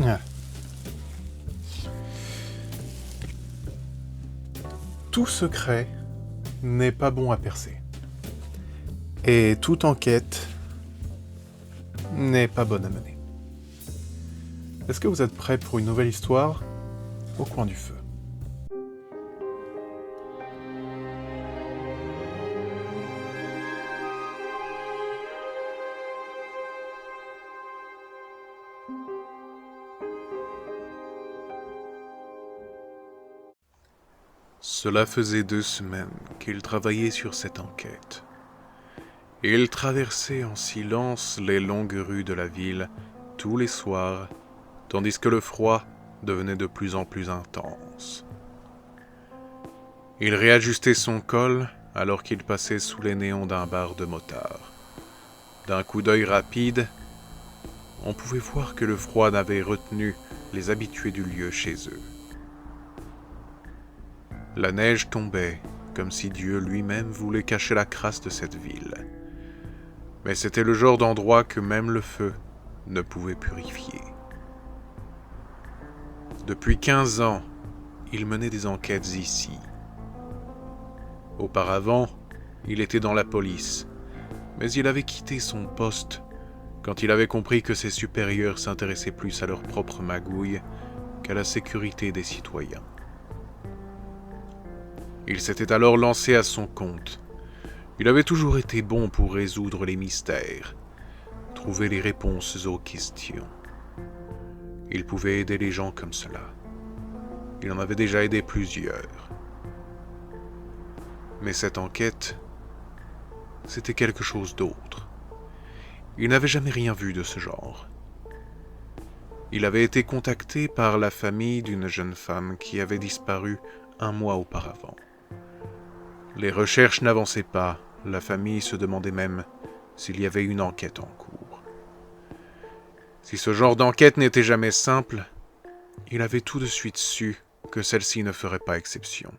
Ah. Tout secret n'est pas bon à percer. Et toute enquête n'est pas bonne à mener. Est-ce que vous êtes prêts pour une nouvelle histoire au coin du feu? Cela faisait 2 semaines qu'il travaillait sur cette enquête. Il traversait en silence les longues rues de la ville tous les soirs, tandis que le froid devenait de plus en plus intense. Il réajustait son col alors qu'il passait sous les néons d'un bar de motards. D'un coup d'œil rapide, on pouvait voir que le froid n'avait retenu les habitués du lieu chez eux. La neige tombait, comme si Dieu lui-même voulait cacher la crasse de cette ville. Mais c'était le genre d'endroit que même le feu ne pouvait purifier. Depuis 15 ans, il menait des enquêtes ici. Auparavant, il était dans la police, mais il avait quitté son poste quand il avait compris que ses supérieurs s'intéressaient plus à leur propre magouille qu'à la sécurité des citoyens. Il s'était alors lancé à son compte. Il avait toujours été bon pour résoudre les mystères, trouver les réponses aux questions. Il pouvait aider les gens comme cela. Il en avait déjà aidé plusieurs. Mais cette enquête, c'était quelque chose d'autre. Il n'avait jamais rien vu de ce genre. Il avait été contacté par la famille d'une jeune femme qui avait disparu 1 mois auparavant. Les recherches n'avançaient pas, la famille se demandait même s'il y avait une enquête en cours. Si ce genre d'enquête n'était jamais simple, il avait tout de suite su que celle-ci ne ferait pas exception.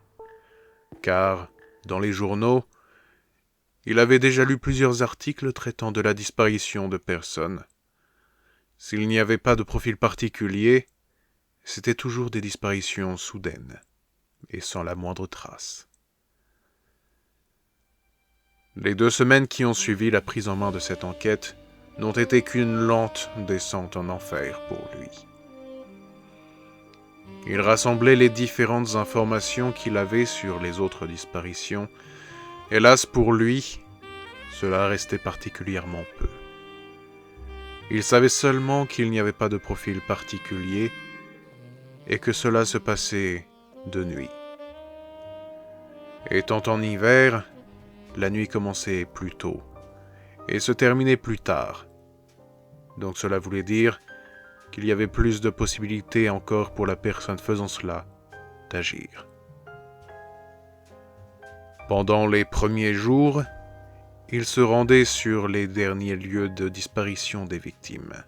Car, dans les journaux, il avait déjà lu plusieurs articles traitant de la disparition de personnes. S'il n'y avait pas de profil particulier, c'était toujours des disparitions soudaines, et sans la moindre trace. Les 2 semaines qui ont suivi la prise en main de cette enquête n'ont été qu'une lente descente en enfer pour lui. Il rassemblait les différentes informations qu'il avait sur les autres disparitions. Hélas pour lui, cela restait particulièrement peu. Il savait seulement qu'il n'y avait pas de profil particulier et que cela se passait de nuit. Étant en hiver, la nuit commençait plus tôt et se terminait plus tard. Donc cela voulait dire qu'il y avait plus de possibilités encore pour la personne faisant cela d'agir. Pendant les premiers jours, il se rendait sur les derniers lieux de disparition des victimes.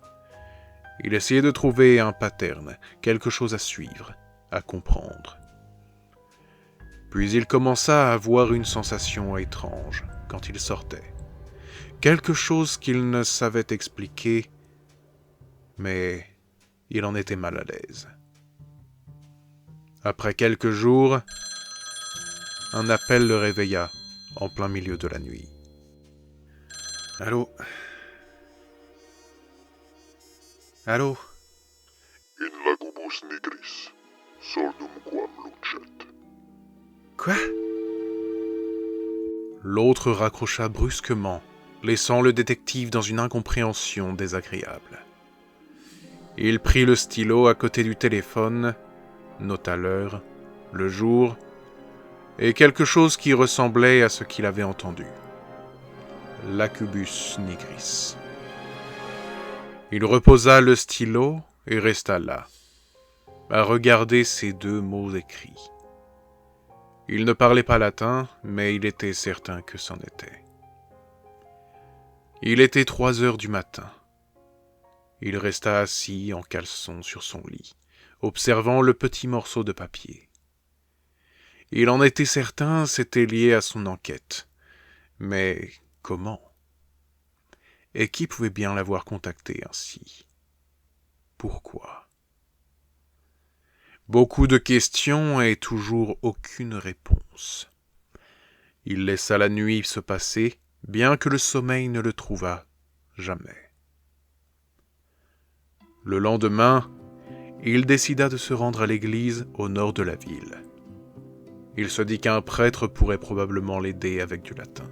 Il essayait de trouver un pattern, quelque chose à suivre, à comprendre. Puis il commença à avoir une sensation étrange quand il sortait. Quelque chose qu'il ne savait expliquer, mais il en était mal à l'aise. Après quelques jours, un appel le réveilla en plein milieu de la nuit. Allô? Allô? In lagubus nigris, solnum quam lucet. Quoi? L'autre raccrocha brusquement, laissant le détective dans une incompréhension désagréable. Il prit le stylo à côté du téléphone, nota l'heure, le jour, et quelque chose qui ressemblait à ce qu'il avait entendu. Lacubus nigris. Il reposa le stylo et resta là, à regarder ces 2 mots écrits. Il ne parlait pas latin, mais il était certain que c'en était. Il était 3 heures du matin. Il resta assis en caleçon sur son lit, observant le petit morceau de papier. Il en était certain, c'était lié à son enquête. Mais comment? Et qui pouvait bien l'avoir contacté ainsi? Pourquoi? Beaucoup de questions et toujours aucune réponse. Il laissa la nuit se passer, bien que le sommeil ne le trouvât jamais. Le lendemain, il décida de se rendre à l'église au nord de la ville. Il se dit qu'un prêtre pourrait probablement l'aider avec du latin.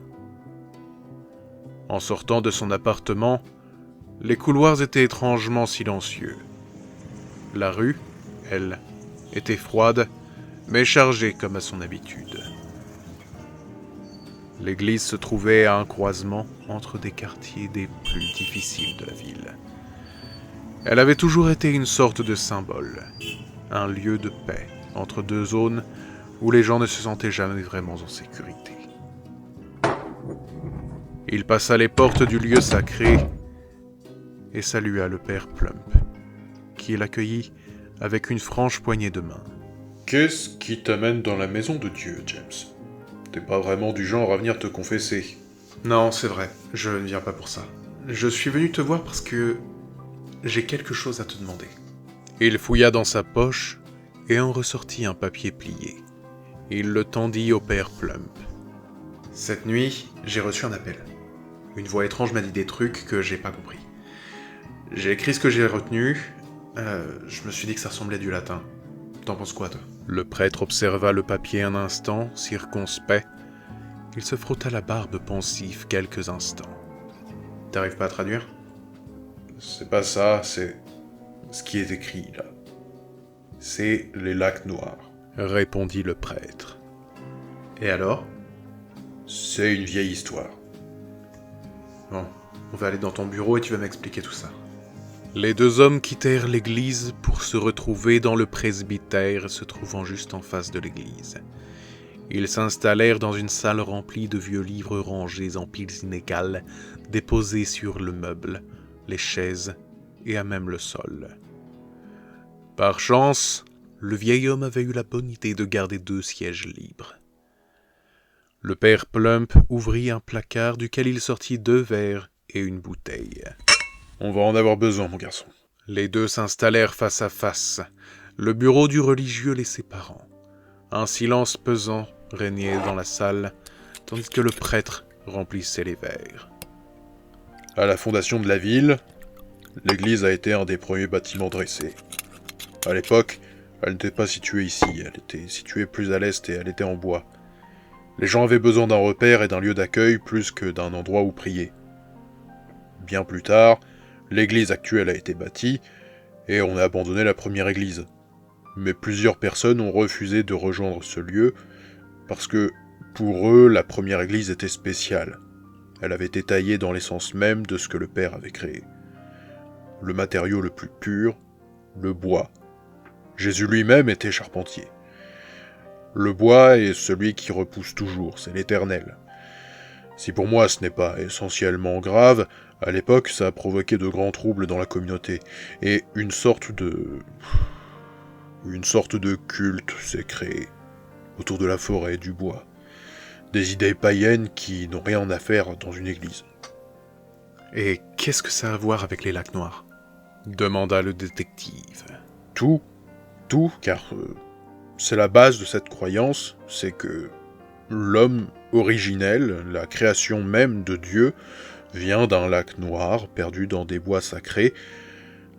En sortant de son appartement, les couloirs étaient étrangement silencieux. La rue, elle, était froide, mais chargée comme à son habitude. L'église se trouvait à un croisement entre des quartiers des plus difficiles de la ville. Elle avait toujours été une sorte de symbole, un lieu de paix entre deux zones où les gens ne se sentaient jamais vraiment en sécurité. Il passa les portes du lieu sacré et salua le père Plump, qui l'accueillit avec une franche poignée de main. « Qu'est-ce qui t'amène dans la maison de Dieu, James ? T'es pas vraiment du genre à venir te confesser. »« Non, c'est vrai, je ne viens pas pour ça. Je suis venu te voir parce que j'ai quelque chose à te demander. » Il fouilla dans sa poche et en ressortit un papier plié. Il le tendit au père Plump. « Cette nuit, j'ai reçu un appel. Une voix étrange m'a dit des trucs que j'ai pas compris. J'ai écrit ce que j'ai retenu. Je me suis dit que ça ressemblait à du latin. T'en penses quoi, toi ? » Le prêtre observa le papier un instant, circonspect. Il se frotta la barbe pensif quelques instants. « T'arrives pas à traduire ? » ?»« C'est pas ça, c'est ce qui est écrit, là. C'est les lacs noirs, » répondit le prêtre. « Et alors ? » ?»« C'est une vieille histoire. » »« Bon, on va aller dans ton bureau et tu vas m'expliquer tout ça. » Les deux hommes quittèrent l'église pour se retrouver dans le presbytère se trouvant juste en face de l'église. Ils s'installèrent dans une salle remplie de vieux livres rangés en piles inégales, déposés sur le meuble, les chaises et à même le sol. Par chance, le vieil homme avait eu la bonne idée de garder 2 sièges libres. Le père Plump ouvrit un placard duquel il sortit 2 verres et une bouteille. « On va en avoir besoin, mon garçon. » Les deux s'installèrent face à face, le bureau du religieux les séparant. Un silence pesant régnait dans la salle, tandis que le prêtre remplissait les verres. À la fondation de la ville, l'église a été un des premiers bâtiments dressés. À l'époque, elle n'était pas située ici, elle était située plus à l'est et elle était en bois. Les gens avaient besoin d'un repère et d'un lieu d'accueil plus que d'un endroit où prier. Bien plus tard, l'église actuelle a été bâtie et on a abandonné la première église. Mais plusieurs personnes ont refusé de rejoindre ce lieu parce que, pour eux, la première église était spéciale. Elle avait été taillée dans l'essence même de ce que le Père avait créé. Le matériau le plus pur, le bois. Jésus lui-même était charpentier. Le bois est celui qui repousse toujours, c'est l'éternel. Si pour moi ce n'est pas essentiellement grave, à l'époque ça a provoqué de grands troubles dans la communauté, et une sorte de culte s'est créé, autour de la forêt, du bois. Des idées païennes qui n'ont rien à faire dans une église. « Et qu'est-ce que ça a à voir avec les lacs noirs ?» demanda le détective. « Tout, car c'est la base de cette croyance, c'est que l'homme originel, la création même de Dieu, vient d'un lac noir perdu dans des bois sacrés,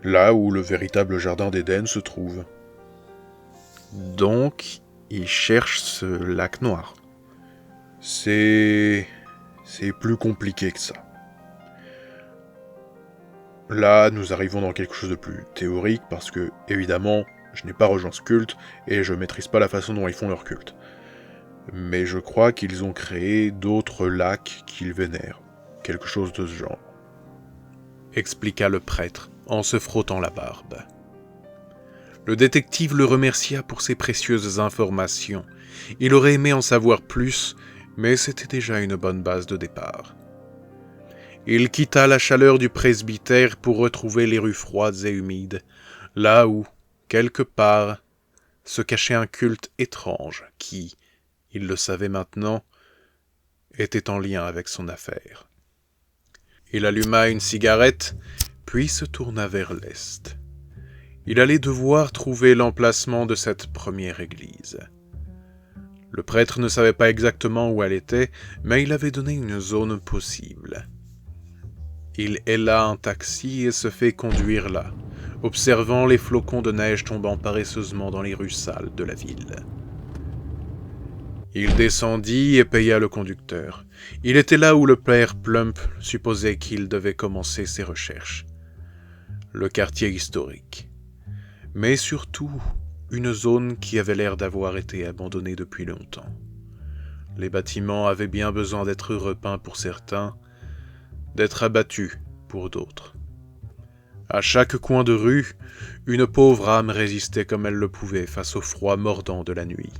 là où le véritable jardin d'Éden se trouve. » Donc, il cherche ce lac noir. C'est plus compliqué que ça. Là, nous arrivons dans quelque chose de plus théorique parce que, évidemment, je n'ai pas rejoint ce culte et je maîtrise pas la façon dont ils font leur culte. Mais je crois qu'ils ont créé d'autres lacs qu'ils vénèrent. Quelque chose de ce genre. Expliqua le prêtre en se frottant la barbe. Le détective le remercia pour ses précieuses informations. Il aurait aimé en savoir plus, mais c'était déjà une bonne base de départ. Il quitta la chaleur du presbytère pour retrouver les rues froides et humides, là où, quelque part, se cachait un culte étrange qui, il le savait maintenant, était en lien avec son affaire. Il alluma une cigarette, puis se tourna vers l'est. Il allait devoir trouver l'emplacement de cette première église. Le prêtre ne savait pas exactement où elle était, mais il avait donné une zone possible. Il héla un taxi et se fait conduire là, observant les flocons de neige tombant paresseusement dans les rues sales de la ville. Il descendit et paya le conducteur. Il était là où le père Plump supposait qu'il devait commencer ses recherches. Le quartier historique. Mais surtout, une zone qui avait l'air d'avoir été abandonnée depuis longtemps. Les bâtiments avaient bien besoin d'être repeints pour certains, d'être abattus pour d'autres. À chaque coin de rue, une pauvre âme résistait comme elle le pouvait face au froid mordant de la nuit.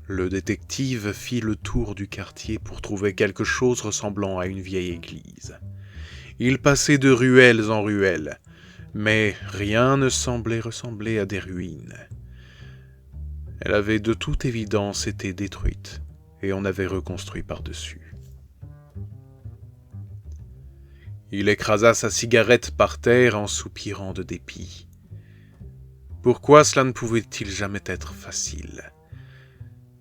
Le détective fit le tour du quartier pour trouver quelque chose ressemblant à une vieille église. Il passait de ruelles en ruelles, mais rien ne semblait ressembler à des ruines. Elle avait de toute évidence été détruite, et on avait reconstruit par-dessus. Il écrasa sa cigarette par terre en soupirant de dépit. Pourquoi cela ne pouvait-il jamais être facile ?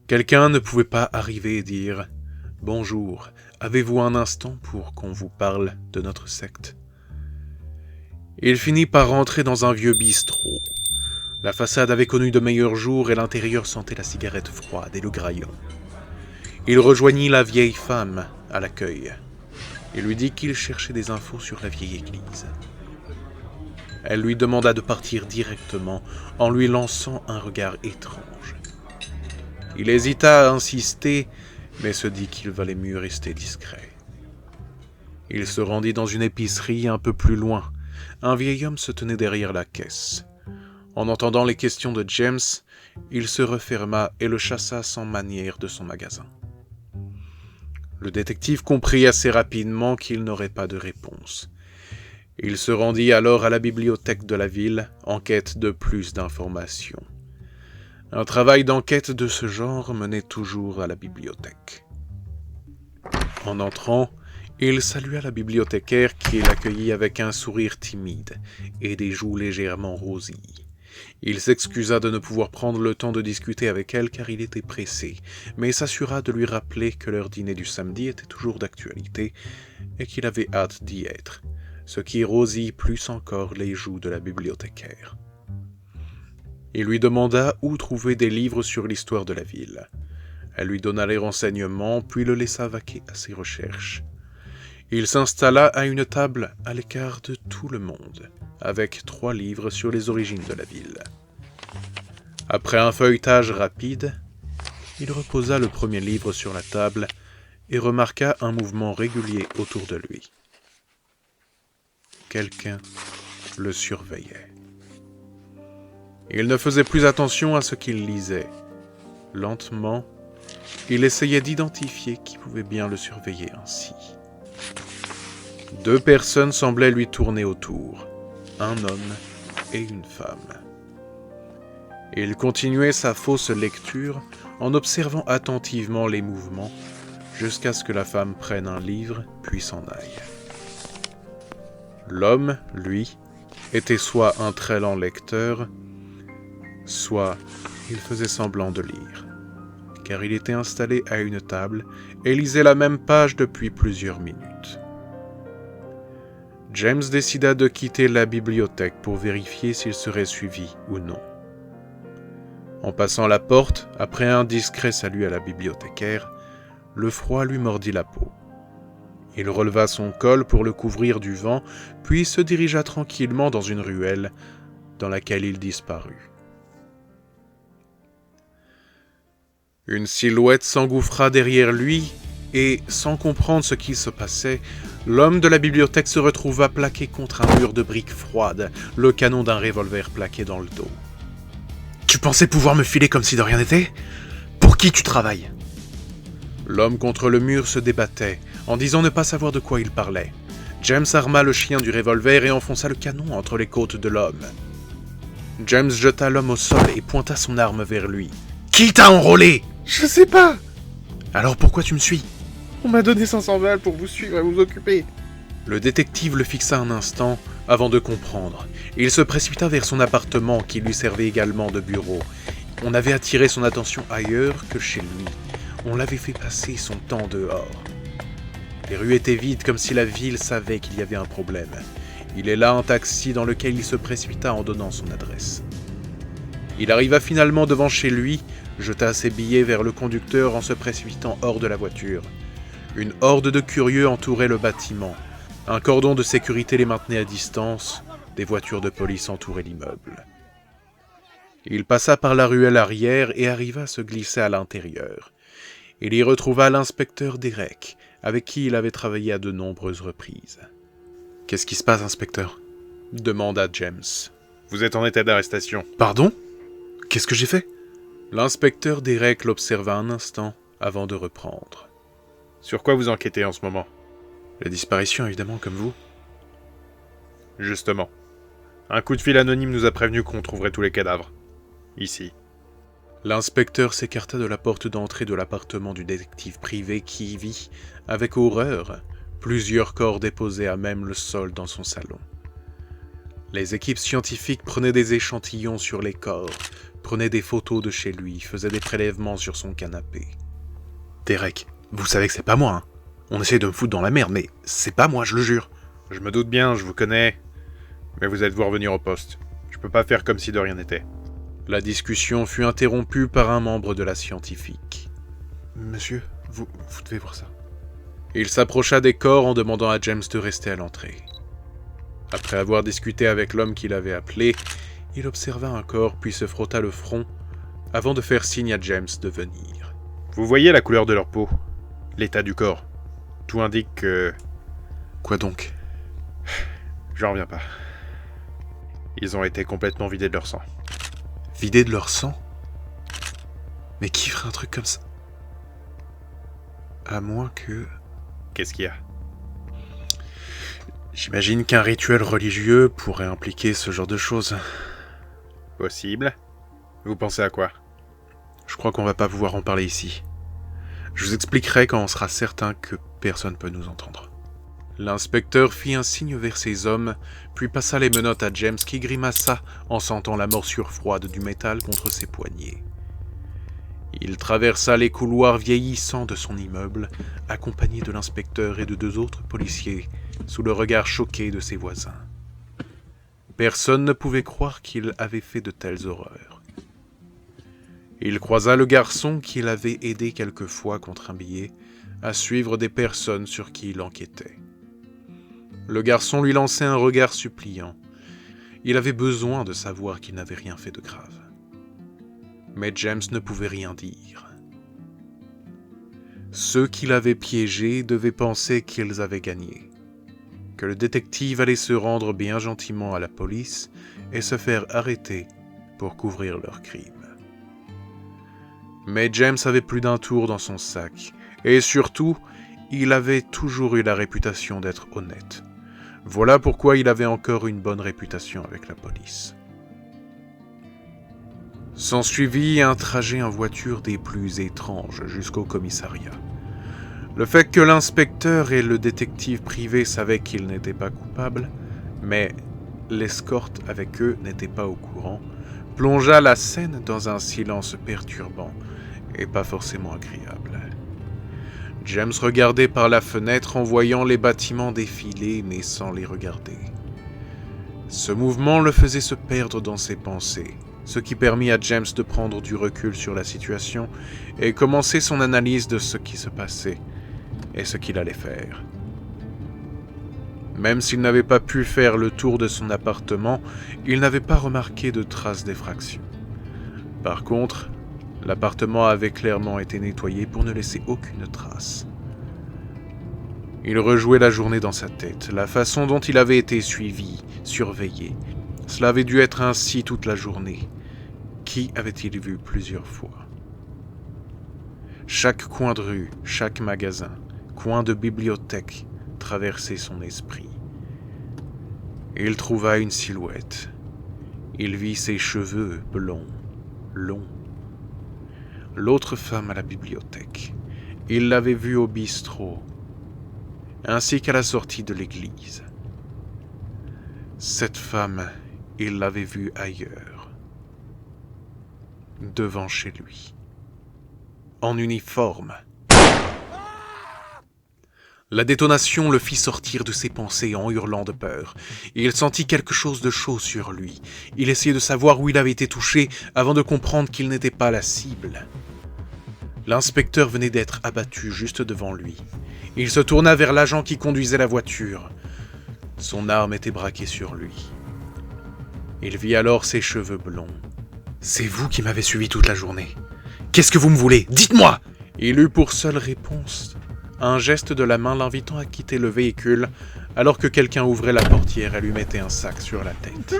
Quelqu'un ne pouvait pas arriver et dire « Bonjour, avez-vous un instant pour qu'on vous parle de notre secte ?» Il finit par rentrer dans un vieux bistrot. La façade avait connu de meilleurs jours et l'intérieur sentait la cigarette froide et le graillon. Il rejoignit la vieille femme à l'accueil et lui dit qu'il cherchait des infos sur la vieille église. Elle lui demanda de partir directement en lui lançant un regard étrange. Il hésita à insister, mais se dit qu'il valait mieux rester discret. Il se rendit dans une épicerie un peu plus loin. Un vieil homme se tenait derrière la caisse. En entendant les questions de James, il se referma et le chassa sans manière de son magasin. Le détective comprit assez rapidement qu'il n'aurait pas de réponse. Il se rendit alors à la bibliothèque de la ville en quête de plus d'informations. Un travail d'enquête de ce genre menait toujours à la bibliothèque. En entrant, il salua la bibliothécaire qui l'accueillit avec un sourire timide et des joues légèrement rosées. Il s'excusa de ne pouvoir prendre le temps de discuter avec elle car il était pressé, mais s'assura de lui rappeler que leur dîner du samedi était toujours d'actualité et qu'il avait hâte d'y être, ce qui rosit plus encore les joues de la bibliothécaire. Il lui demanda où trouver des livres sur l'histoire de la ville. Elle lui donna les renseignements, puis le laissa vaquer à ses recherches. Il s'installa à une table à l'écart de tout le monde, avec 3 livres sur les origines de la ville. Après un feuilletage rapide, il reposa le premier livre sur la table et remarqua un mouvement régulier autour de lui. Quelqu'un le surveillait. Il ne faisait plus attention à ce qu'il lisait. Lentement, il essayait d'identifier qui pouvait bien le surveiller ainsi. 2 personnes semblaient lui tourner autour, un homme et une femme. Il continuait sa fausse lecture en observant attentivement les mouvements jusqu'à ce que la femme prenne un livre puis s'en aille. L'homme, lui, était soit un très lent lecteur, soit il faisait semblant de lire, car il était installé à une table et lisait la même page depuis plusieurs minutes. James décida de quitter la bibliothèque pour vérifier s'il serait suivi ou non. En passant la porte, après un discret salut à la bibliothécaire, le froid lui mordit la peau. Il releva son col pour le couvrir du vent, puis se dirigea tranquillement dans une ruelle dans laquelle il disparut. Une silhouette s'engouffra derrière lui et, sans comprendre ce qui se passait, l'homme de la bibliothèque se retrouva plaqué contre un mur de briques froides, le canon d'un revolver plaqué dans le dos. « Tu pensais pouvoir me filer comme si de rien n'était ? Pour qui tu travailles ?» L'homme contre le mur se débattait, en disant ne pas savoir de quoi il parlait. James arma le chien du revolver et enfonça le canon entre les côtes de l'homme. James jeta l'homme au sol et pointa son arme vers lui. « Qui t'a enrôlé ?»« Je sais pas. »« Alors pourquoi tu me suis ?» On m'a donné 500 balles pour vous suivre et vous occuper. Le détective le fixa un instant avant de comprendre. Il se précipita vers son appartement qui lui servait également de bureau. On avait attiré son attention ailleurs que chez lui. On l'avait fait passer son temps dehors. Les rues étaient vides comme si la ville savait qu'il y avait un problème. Il est là un taxi dans lequel il se précipita en donnant son adresse. Il arriva finalement devant chez lui, jeta ses billets vers le conducteur en se précipitant hors de la voiture. Une horde de curieux entourait le bâtiment. Un cordon de sécurité les maintenait à distance, des voitures de police entouraient l'immeuble. Il passa par la ruelle arrière et arriva à se glisser à l'intérieur. Il y retrouva l'inspecteur Derek, avec qui il avait travaillé à de nombreuses reprises. « Qu'est-ce qui se passe, inspecteur ?» demanda James. « Vous êtes en état d'arrestation. »« Pardon ? Qu'est-ce que j'ai fait ?» L'inspecteur Derek l'observa un instant avant de reprendre. « Sur quoi vous enquêtez en ce moment ?»« La disparition, évidemment, comme vous. »« Justement. Un coup de fil anonyme nous a prévenu qu'on trouverait tous les cadavres. Ici. » L'inspecteur s'écarta de la porte d'entrée de l'appartement du détective privé qui vit, avec horreur, plusieurs corps déposés à même le sol dans son salon. Les équipes scientifiques prenaient des échantillons sur les corps, prenaient des photos de chez lui, faisaient des prélèvements sur son canapé. « Derek, vous savez que c'est pas moi, hein. On essaie de me foutre dans la merde, mais c'est pas moi, je le jure. »« Je me doute bien, je vous connais. Mais vous êtes-vous revenir au poste. Je peux pas faire comme si de rien n'était. » La discussion fut interrompue par un membre de la scientifique. « Monsieur, vous devez voir ça. » Il s'approcha des corps en demandant à James de rester à l'entrée. Après avoir discuté avec l'homme qu'il avait appelé, il observa un corps puis se frotta le front avant de faire signe à James de venir. « Vous voyez la couleur de leur peau, l'état du corps. Tout indique que... » « Quoi donc ?»« J'en reviens pas. Ils ont été complètement vidés de leur sang. » « Vidés de leur sang ? Mais qui ferait un truc comme ça ? À moins que... » « Qu'est-ce qu'il y a ? » « J'imagine qu'un rituel religieux pourrait impliquer ce genre de choses. » « Possible. Vous pensez à quoi ? » « Je crois qu'on va pas pouvoir en parler ici. Je vous expliquerai quand on sera certain que personne peut nous entendre. » L'inspecteur fit un signe vers ses hommes, puis passa les menottes à James qui grimaça en sentant la morsure froide du métal contre ses poignets. Il traversa les couloirs vieillissants de son immeuble, accompagné de l'inspecteur et de 2 autres policiers, sous le regard choqué de ses voisins. Personne ne pouvait croire qu'il avait fait de telles horreurs. Il croisa le garçon qui l'avait aidé quelquefois contre un billet à suivre des personnes sur qui il enquêtait. Le garçon lui lançait un regard suppliant. Il avait besoin de savoir qu'il n'avait rien fait de grave. Mais James ne pouvait rien dire. Ceux qui l'avaient piégé devaient penser qu'ils avaient gagné, que le détective allait se rendre bien gentiment à la police et se faire arrêter pour couvrir leur crime. Mais James avait plus d'un tour dans son sac, et surtout, il avait toujours eu la réputation d'être honnête. Voilà pourquoi il avait encore une bonne réputation avec la police. S'ensuivit un trajet en voiture des plus étranges jusqu'au commissariat. Le fait que l'inspecteur et le détective privé savaient qu'ils n'étaient pas coupables, mais l'escorte avec eux n'était pas au courant, plongea la scène dans un silence perturbant et pas forcément agréable. James regardait par la fenêtre en voyant les bâtiments défiler mais sans les regarder. Ce mouvement le faisait se perdre dans ses pensées, ce qui permit à James de prendre du recul sur la situation et commencer son analyse de ce qui se passait et ce qu'il allait faire. Même s'il n'avait pas pu faire le tour de son appartement, il n'avait pas remarqué de traces d'effraction. Par contre, l'appartement avait clairement été nettoyé pour ne laisser aucune trace. Il rejouait la journée dans sa tête, la façon dont il avait été suivi, surveillé. Cela avait dû être ainsi toute la journée. Qui avait-il vu plusieurs fois ? Chaque coin de rue, chaque magasin, coin de bibliothèque traversait son esprit. Il trouva une silhouette. Il vit ses cheveux blonds, longs. L'autre femme à la bibliothèque. Il l'avait vue au bistrot, ainsi qu'à la sortie de l'église. Cette femme, il l'avait vue ailleurs, devant chez lui, en uniforme. La détonation le fit sortir de ses pensées en hurlant de peur. Il sentit quelque chose de chaud sur lui. Il essayait de savoir où il avait été touché avant de comprendre qu'il n'était pas la cible. L'inspecteur venait d'être abattu juste devant lui. Il se tourna vers l'agent qui conduisait la voiture. Son arme était braquée sur lui. Il vit alors ses cheveux blonds. « C'est vous qui m'avez suivi toute la journée. Qu'est-ce que vous me voulez? Dites-moi » Il eut pour seule réponse un geste de la main l'invitant à quitter le véhicule alors que quelqu'un ouvrait la portière et lui mettait un sac sur la tête.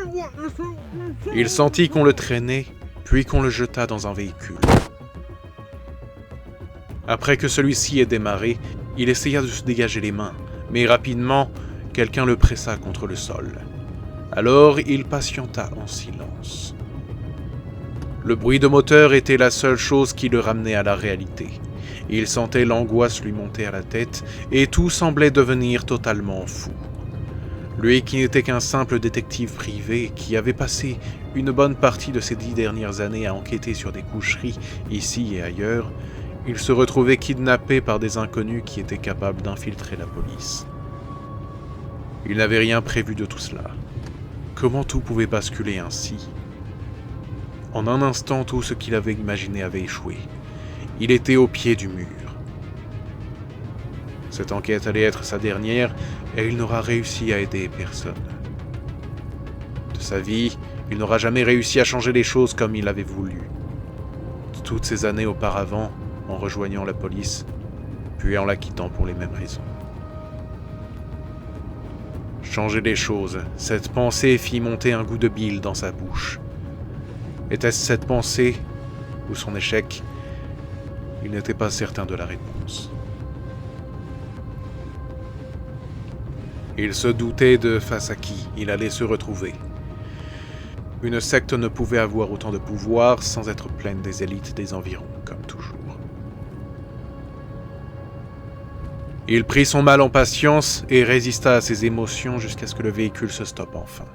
Il sentit qu'on le traînait, puis qu'on le jeta dans un véhicule. Après que celui-ci ait démarré, il essaya de se dégager les mains, mais rapidement, quelqu'un le pressa contre le sol. Alors, il patienta en silence. Le bruit de moteur était la seule chose qui le ramenait à la réalité. Il sentait l'angoisse lui monter à la tête et tout semblait devenir totalement fou. Lui qui n'était qu'un simple détective privé qui avait passé une bonne partie de ses 10 dernières années à enquêter sur des coucheries ici et ailleurs, il se retrouvait kidnappé par des inconnus qui étaient capables d'infiltrer la police. Il n'avait rien prévu de tout cela. Comment tout pouvait basculer ainsi? En un instant, tout ce qu'il avait imaginé avait échoué. Il était au pied du mur. Cette enquête allait être sa dernière et il n'aura réussi à aider personne. De sa vie, il n'aura jamais réussi à changer les choses comme il avait voulu. Toutes ces années auparavant, en rejoignant la police, puis en la quittant pour les mêmes raisons. Changer les choses, cette pensée fit monter un goût de bile dans sa bouche. Était-ce cette pensée ou son échec? Il n'était pas certain de la réponse. Il se doutait de face à qui il allait se retrouver. Une secte ne pouvait avoir autant de pouvoir sans être pleine des élites des environs, comme toujours. Il prit son mal en patience et résista à ses émotions jusqu'à ce que le véhicule se stoppe enfin.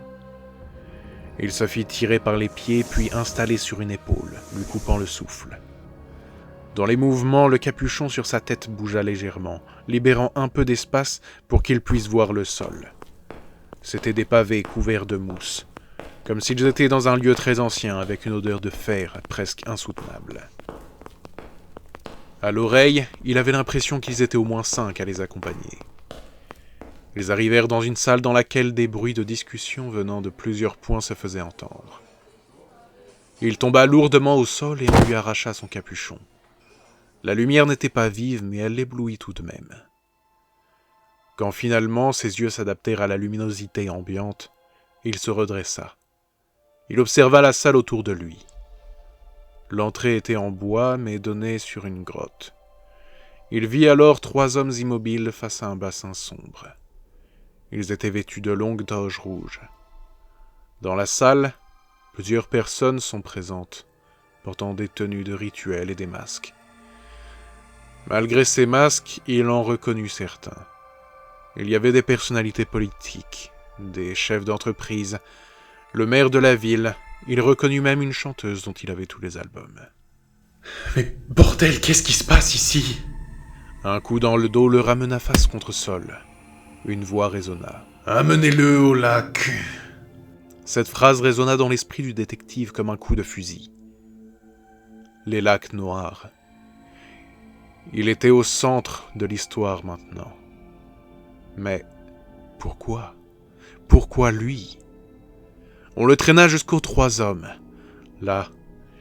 Il se fit tirer par les pieds puis installer sur une épaule, lui coupant le souffle. Dans les mouvements, le capuchon sur sa tête bougea légèrement, libérant un peu d'espace pour qu'il puisse voir le sol. C'étaient des pavés couverts de mousse, comme s'ils étaient dans un lieu très ancien avec une odeur de fer presque insoutenable. À l'oreille, il avait l'impression qu'ils étaient au moins 5 à les accompagner. Ils arrivèrent dans une salle dans laquelle des bruits de discussion venant de plusieurs points se faisaient entendre. Il tomba lourdement au sol et on lui arracha son capuchon. La lumière n'était pas vive, mais elle l'éblouit tout de même. Quand finalement ses yeux s'adaptèrent à la luminosité ambiante, il se redressa. Il observa la salle autour de lui. L'entrée était en bois, mais donnait sur une grotte. Il vit alors 3 hommes immobiles face à un bassin sombre. Ils étaient vêtus de longues toges rouges. Dans la salle, plusieurs personnes sont présentes, portant des tenues de rituel et des masques. Malgré ces masques, il en reconnut certains. Il y avait des personnalités politiques, des chefs d'entreprise, le maire de la ville. Il reconnut même une chanteuse dont il avait tous les albums. « Mais bordel, qu'est-ce qui se passe ici ?» Un coup dans le dos le ramena face contre sol. Une voix résonna. « Amenez-le au lac !» Cette phrase résonna dans l'esprit du détective comme un coup de fusil. Les lacs noirs. Il était au centre de l'histoire maintenant. Mais pourquoi? Pourquoi lui? On le traîna jusqu'aux 3 hommes. Là,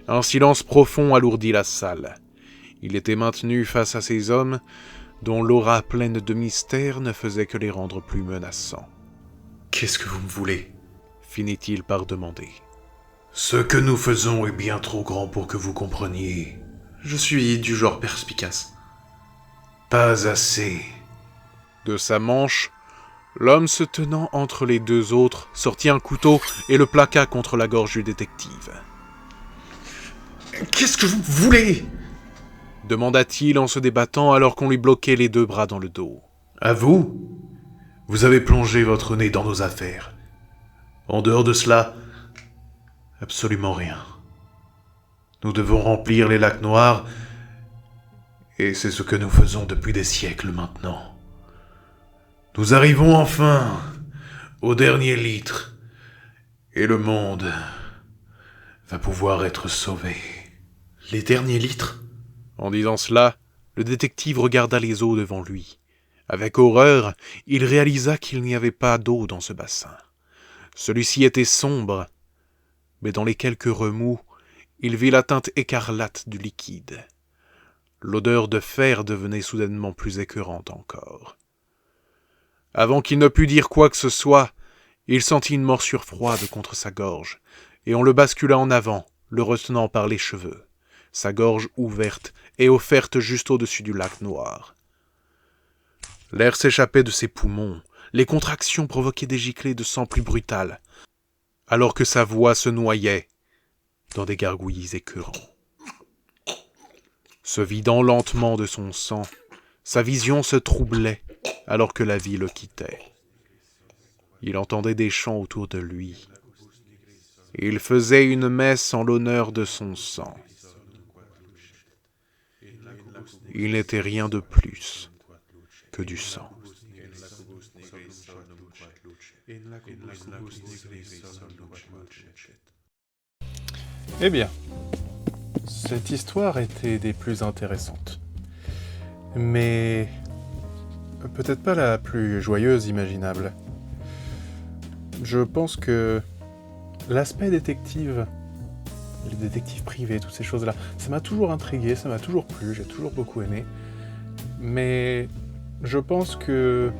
un silence profond alourdit la salle. Il était maintenu face à ces hommes dont l'aura pleine de mystère ne faisait que les rendre plus menaçants. « Qu'est-ce que vous me voulez ?» finit-il par demander. « Ce que nous faisons est bien trop grand pour que vous compreniez. Je suis du genre perspicace. »« Pas assez. » De sa manche, l'homme se tenant entre les 2 autres sortit un couteau et le plaqua contre la gorge du détective. « Qu'est-ce que vous voulez ?» demanda-t-il en se débattant alors qu'on lui bloquait les 2 bras dans le dos. « À vous ? Vous avez plongé votre nez dans nos affaires. En dehors de cela, absolument rien. Nous devons remplir les lacs noirs, et c'est ce que nous faisons depuis des siècles maintenant. Nous arrivons enfin au dernier litre, et le monde va pouvoir être sauvé. » Les derniers litres ? En disant cela, le détective regarda les eaux devant lui. Avec horreur, il réalisa qu'il n'y avait pas d'eau dans ce bassin. Celui-ci était sombre, mais dans les quelques remous, il vit la teinte écarlate du liquide. L'odeur de fer devenait soudainement plus écœurante encore. Avant qu'il ne pût dire quoi que ce soit, il sentit une morsure froide contre sa gorge, et on le bascula en avant, le retenant par les cheveux, sa gorge ouverte et offerte juste au-dessus du lac noir. L'air s'échappait de ses poumons, les contractions provoquaient des giclées de sang plus brutales, alors que sa voix se noyait dans des gargouillis écœurants. Se vidant lentement de son sang, sa vision se troublait alors que la vie le quittait. Il entendait des chants autour de lui. Il faisait une messe en l'honneur de son sang. Il n'était rien de plus que du sang. Eh bien, cette histoire était des plus intéressantes. Mais peut-être pas la plus joyeuse imaginable. Je pense que l'aspect détective, les détectives privés, toutes ces choses-là, ça m'a toujours intrigué, ça m'a toujours plu, j'ai toujours beaucoup aimé. Mais je pense que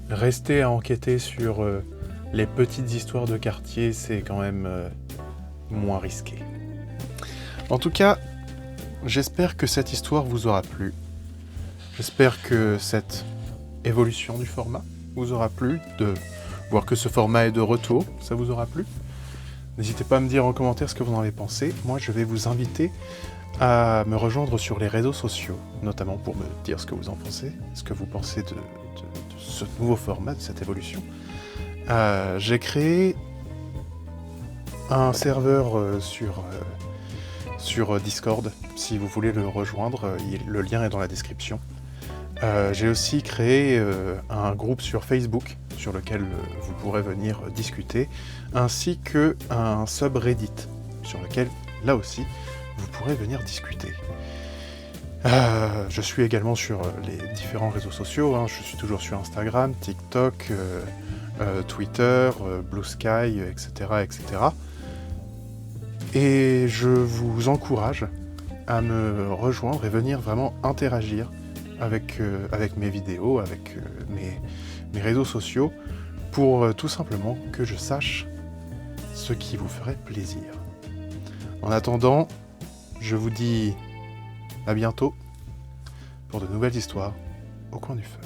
rester à enquêter sur les petites histoires de quartier, c'est quand même moins risqué. En tout cas, j'espère que cette histoire vous aura plu. J'espère que cette évolution du format vous aura plu, de voir que ce format est de retour, ça vous aura plu. N'hésitez pas à me dire en commentaire ce que vous en avez pensé. Moi, je vais vous inviter à me rejoindre sur les réseaux sociaux, notamment pour me dire ce que vous en pensez, ce que vous pensez de ce nouveau format, de cette évolution. J'ai créé un serveur sur Discord, si vous voulez le rejoindre, le lien est dans la description. J'ai aussi créé un groupe sur Facebook, sur lequel vous pourrez venir discuter, ainsi qu'un subreddit, sur lequel, là aussi, vous pourrez venir discuter. Je suis également sur les différents réseaux sociaux, hein. Je suis toujours sur Instagram, TikTok, Twitter, Blue Sky, etc., etc. Et je vous encourage à me rejoindre et venir vraiment interagir avec mes vidéos, avec mes réseaux sociaux, pour tout simplement que je sache ce qui vous ferait plaisir. En attendant, je vous dis à bientôt pour de nouvelles histoires au coin du feu.